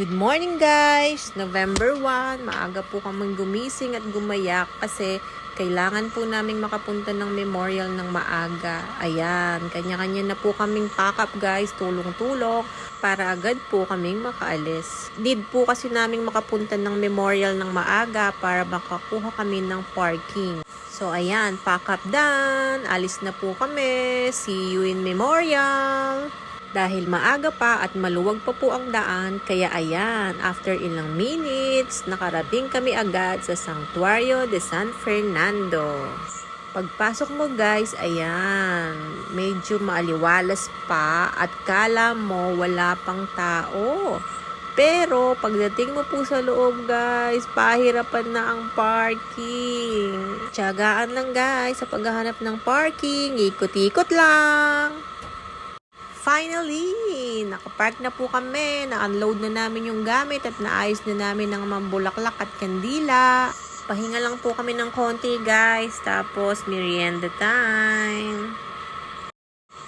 Good morning guys! November 1, maaga po kaming gumising at gumayak kasi kailangan po naming makapunta ng memorial ng maaga. Ayan, kanya-kanya na po kaming pack up guys, tulong-tulong para agad po kaming makaalis. Need po kasi naming makapunta ng memorial ng maaga para makakuha kami ng parking. So ayan, pack up done, alis na po kami, see you in memorial. Dahil maaga pa at maluwag pa po ang daan, kaya ayan, after ilang minutes, nakarating kami agad sa Santuario de San Fernando. Pagpasok mo guys, ayan, medyo maaliwalas pa at kala mo wala pang tao. Pero pagdating mo po sa loob guys, pahirapan na ang parking. Tiyagaan lang guys sa paghahanap ng parking, ikot-ikot lang. Finally, nakapark na po kami, na-unload na namin yung gamit at naayos na namin ng mambulaklak at kandila. Pahinga lang po kami ng konti guys, tapos merienda time.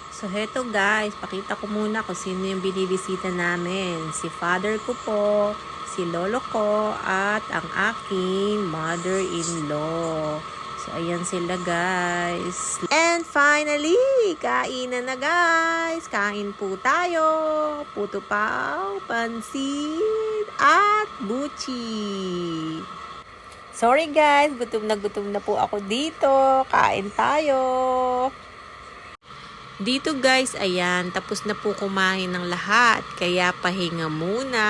So heto guys, pakita ko muna kung sino yung binibisita namin. Si father ko po, si lolo ko, at ang aking mother-in-law. So, ayan sila guys. And finally, kainan na guys. Kain po tayo. Puto pao, pansit, at buchi. Sorry guys, gutom na po ako dito. Kain tayo. Dito guys, ayan, tapos na po kumain ng lahat. Kaya pahinga muna.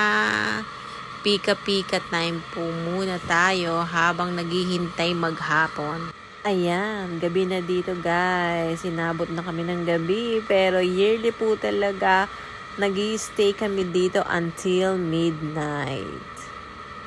Pika-pika time po muna tayo habang naghihintay maghapon. Ayan, gabi na dito guys. Inabot na kami ng gabi pero yearly po talaga nag-i-stay kami dito until midnight.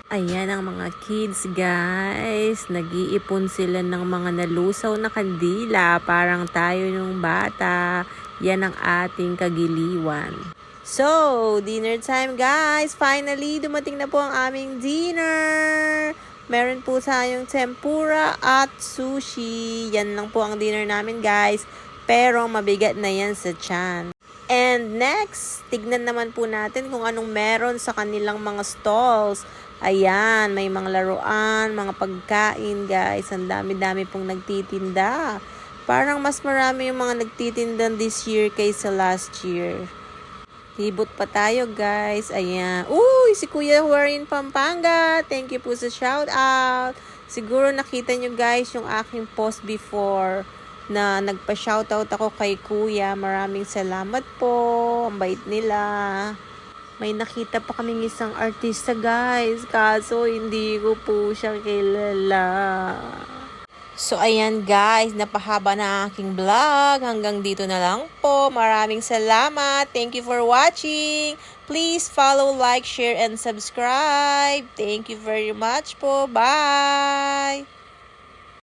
Ayan ang mga kids guys. Nag-iipon sila ng mga nalusaw na kandila. Parang tayo nung bata. Yan ang ating kagiliwan. So, dinner time guys. Finally, dumating na po ang aming dinner. Meron po tayong tempura at sushi. Yan lang po ang dinner namin guys. Pero mabigat na yan sa tiyan. And next, tignan naman po natin kung anong meron sa kanilang mga stalls. Ayan, may mga laruan, mga pagkain guys. Ang dami-dami pong nagtitinda. Parang mas marami yung mga nagtitinda this year kaysa last year. Libot pa tayo guys. Ayan. Uy, si Kuya Warren Pampanga. Thank you po sa shout out. Siguro nakita nyo guys yung aking post before na nagpa-shoutout ako kay Kuya. Maraming salamat po. Ang bait nila. May nakita pa kaming isang artista guys. Kaso hindi ko po siya kilala. So, ayan guys, napahaba na aking vlog. Hanggang dito na lang po. Maraming salamat. Thank you for watching. Please follow, like, share, and subscribe. Thank you very much po. Bye!